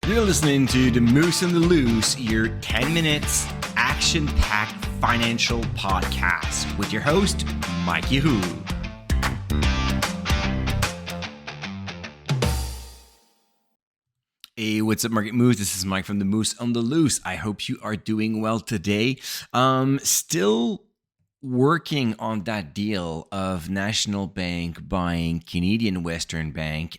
You're listening to The Moose and the Loose, your 10 minutes action-packed financial podcast with your host, Mike Yahoo. Hey, what's up, Market Moose? This is Mike from The Moose on the Loose. I hope you are doing well today. Still working on that deal of National Bank buying Canadian Western Bank.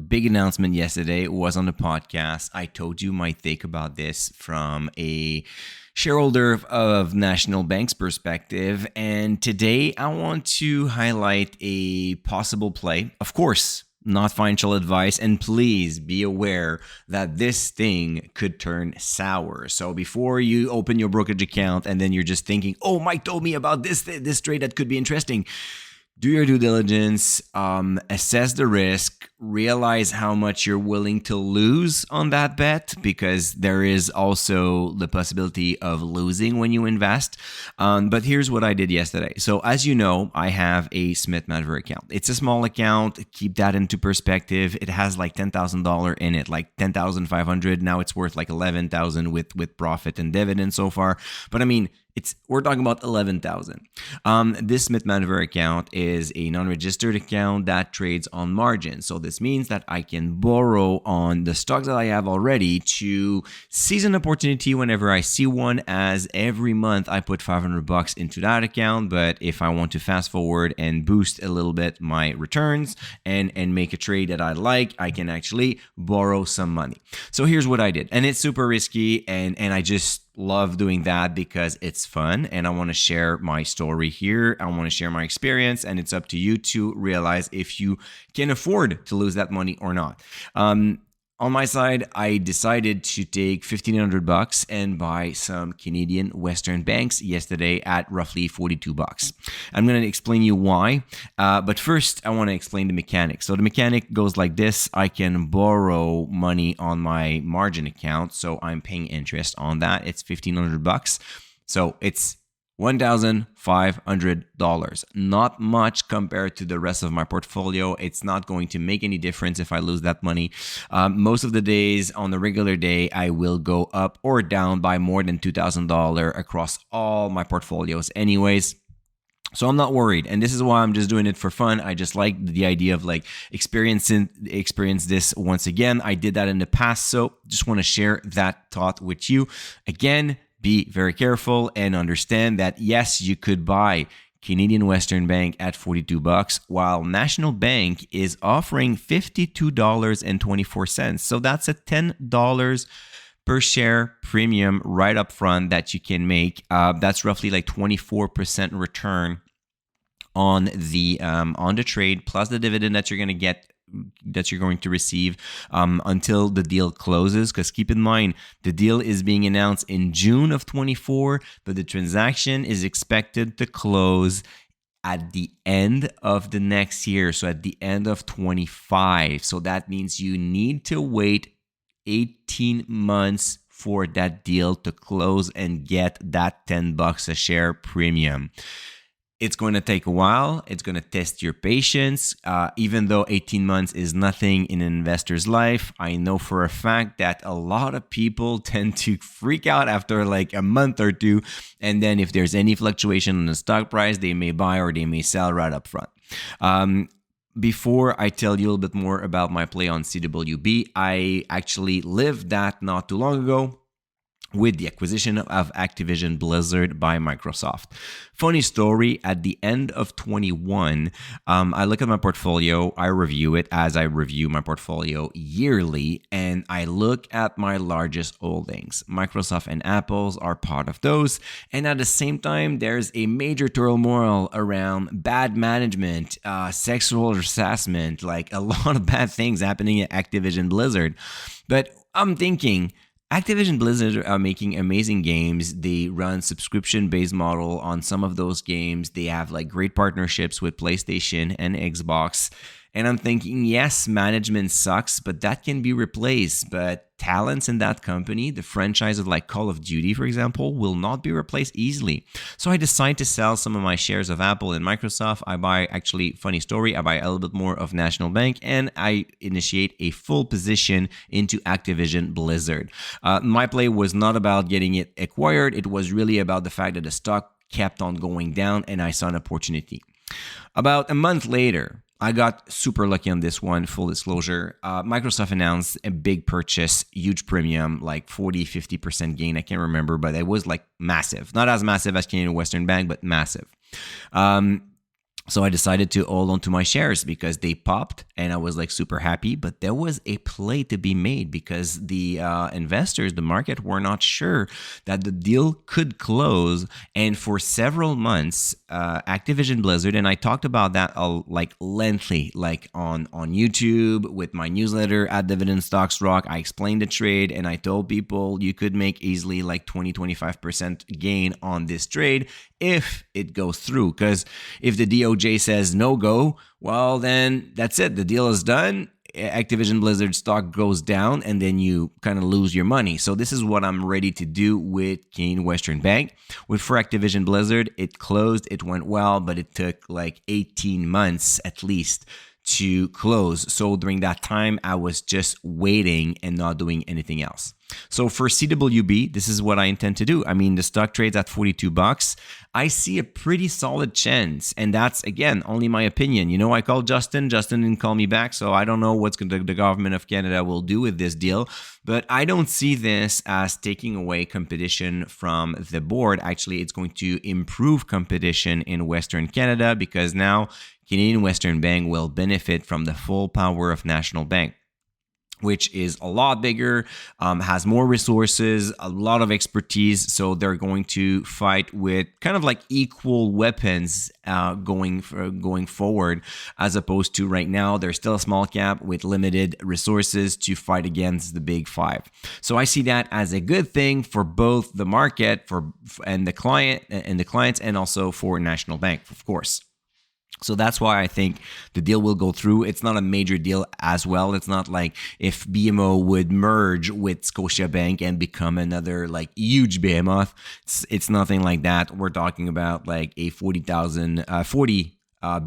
Big announcement yesterday. It was on the podcast. I told you my take about this from a shareholder of National Bank's perspective. And today I want to highlight a possible play. Of course, not financial advice, and please be aware that this thing could turn sour. So before you open your brokerage account and then you're just thinking, oh, Mike told me about this trade that could be interesting, do your due diligence, assess the risk, realize how much you're willing to lose on that bet, because there is also the possibility of losing when you invest. But here's what I did yesterday. So as you know, I have a Smith Madver account. It's a small account. Keep that into perspective. It has like $10,000 in it, like $10,500. Now it's worth like $11,000 with profit and dividend so far. But I mean, we're talking about $11,000. This Smith Madver account is a non-registered account that trades on margin. So this means that I can borrow on the stocks that I have already to seize an opportunity whenever I see one, as every month I put $500 into that account. But if I want to fast forward and boost a little bit my returns and make a trade that I like, I can actually borrow some money. So here's what I did. And it's super risky, and I just love doing that because it's fun, and I want to share my story here. I want to share my experience, and it's up to you to realize if you can afford to lose that money or not. On my side, I decided to take $1,500 and buy some Canadian Western banks yesterday at roughly $42. I'm going to explain you why, but first I want to explain the mechanics. So the mechanic goes like this. I can borrow money on my margin account, so I'm paying interest on that. It's $1,500. So it's $1,500. Not much compared to the rest of my portfolio. It's not going to make any difference if I lose that money. Most of the days, on the regular day, I will go up or down by more than $2,000 across all my portfolios anyways. So I'm not worried, and this is why I'm just doing it for fun. I just like the idea of like experience this once again. I did that in the past, so just want to share that thought with you. Again, be very careful and understand that yes, you could buy Canadian Western Bank at $42, while National Bank is offering $52.24. So that's a $10 per share premium right up front that you can make. That's roughly like 24% return on the trade, plus the dividend that you're going to receive until the deal closes. Because keep in mind, the deal is being announced in June of 24, but the transaction is expected to close at the end of the next year, so at the end of 25. So that means you need to wait 18 months for that deal to close and get that $10 a share premium. It's going to take a while. It's going to test your patience. Even though 18 months is nothing in an investor's life, I know for a fact that a lot of people tend to freak out after like a month or two. And then if there's any fluctuation in the stock price, they may buy or they may sell right up front. Before I tell you a little bit more about my play on CWB, I actually lived that not too long ago with the acquisition of Activision Blizzard by Microsoft. Funny story, at the end of 21, I look at my portfolio, I review it as I review my portfolio yearly, and I look at my largest holdings. Microsoft and Apple's are part of those, and at the same time, there's a major turmoil around bad management, sexual harassment, like a lot of bad things happening at Activision Blizzard. But I'm thinking, Activision Blizzard are making amazing games. They run subscription-based model on some of those games. They have like great partnerships with PlayStation and Xbox. And I'm thinking, yes, management sucks, but that can be replaced. But talents in that company, the franchise of like Call of Duty, for example, will not be replaced easily. So I decide to sell some of my shares of Apple and Microsoft. I buy, actually, funny story, I buy a little bit more of National Bank, and I initiate a full position into Activision Blizzard. My play was not about getting it acquired. It was really about the fact that the stock kept on going down and I saw an opportunity. About a month later, I got super lucky on this one, full disclosure. Microsoft announced a big purchase, huge premium, like 40-50% gain. I can't remember, but it was like massive. Not as massive as Canadian Western Bank, but massive. So I decided to hold on to my shares because they popped and I was like super happy. But there was a play to be made because the investors, the market, were not sure that the deal could close. And for several months, Activision Blizzard, and I talked about that like lengthy, like on YouTube with my newsletter at Dividend Stocks Rock. I explained the trade and I told people you could make easily like 20-25% gain on this trade if it goes through. Because if the DOJ says no go, well, then that's it. The deal is done. Activision Blizzard stock goes down and then you kind of lose your money. So this is what I'm ready to do with Canadian Western Bank. For Activision Blizzard, it closed, it went well, but it took like 18 months at least to close. So during that time, I was just waiting and not doing anything else. So for CWB, this is what I intend to do. I mean, the stock trades at $42. I see a pretty solid chance. And that's, again, only my opinion. You know, I called Justin. Justin didn't call me back. So I don't know what the government of Canada will do with this deal. But I don't see this as taking away competition from the board. Actually, it's going to improve competition in Western Canada because now Canadian Western Bank will benefit from the full power of National Bank, which is a lot bigger, has more resources, a lot of expertise. So they're going to fight with kind of like equal weapons going forward, as opposed to right now, they're still a small cap with limited resources to fight against the big five. So I see that as a good thing for both the market and the clients, and also for National Bank, of course. So that's why I think the deal will go through. It's not a major deal as well. It's not like if BMO would merge with Scotiabank and become another like huge behemoth. It's nothing like that. We're talking about like a 40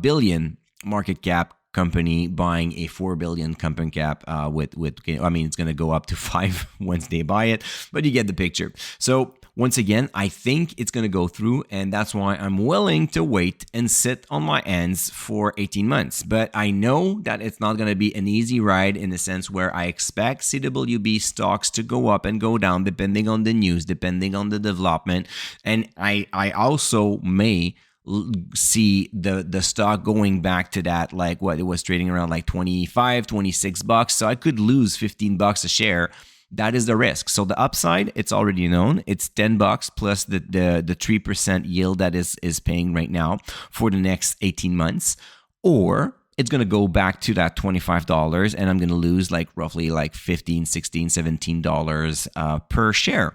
billion market cap company buying a 4 billion company cap with I mean, it's going to go up to 5 once they buy it, but you get the picture. So once again, I think it's going to go through, and that's why I'm willing to wait and sit on my hands for 18 months. But I know that it's not going to be an easy ride in the sense where I expect CWB stocks to go up and go down depending on the news, depending on the development. And I also may see the stock going back to that, like what it was trading around like $25-$26. So I could lose $15 a share. That is the risk. So the upside, it's already known. It's $10 plus the 3% yield that is paying right now for the next 18 months. Or it's going to go back to that $25 and I'm going to lose like roughly like $15, $16, $17 per share.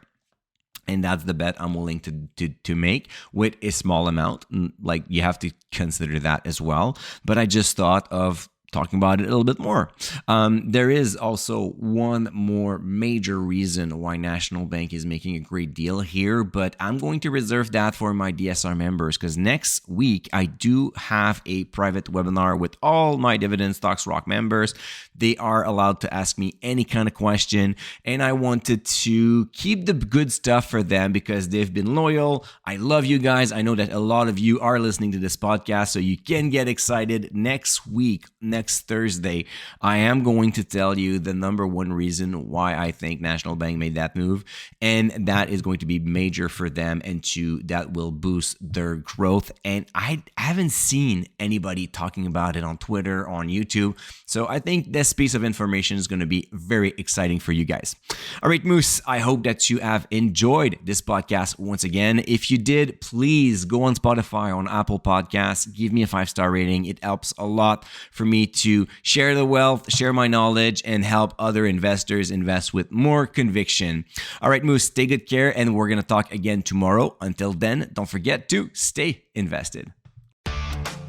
And that's the bet I'm willing to make with a small amount. Like you have to consider that as well. But I just thought of talking about it a little bit more. There is also one more major reason why National Bank is making a great deal here, but I'm going to reserve that for my DSR members because next week I do have a private webinar with all my Dividend Stocks Rock members. They are allowed to ask me any kind of question, and I wanted to keep the good stuff for them because they've been loyal. I love you guys. I know that a lot of you are listening to this podcast, so you can get excited. Next Thursday, I am going to tell you the number one reason why I think National Bank made that move, and that is going to be major for them, and that will boost their growth. And I haven't seen anybody talking about it on Twitter, on YouTube, so I think this piece of information is going to be very exciting for you guys. All right, Moose, I hope that you have enjoyed this podcast once again. If you did, please go on Spotify, on Apple Podcasts, give me a 5-star rating. It helps a lot for me to share the wealth, share my knowledge, and help other investors invest with more conviction. All right, Moose, take good care, and we're going to talk again tomorrow. Until then, don't forget to stay invested.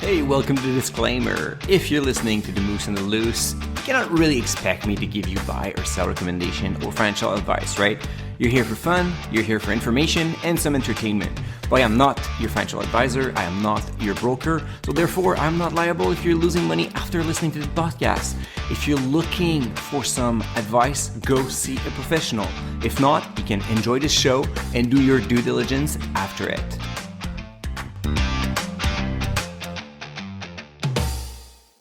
Hey, welcome to the disclaimer. If you're listening to The Moose on the Loose, you cannot really expect me to give you buy or sell recommendation or financial advice, right? You're here for fun, you're here for information and some entertainment. But I am not your financial advisor, I am not your broker, so therefore I'm not liable if you're losing money after listening to the podcast. If you're looking for some advice, go see a professional. If not, you can enjoy the show and do your due diligence after it.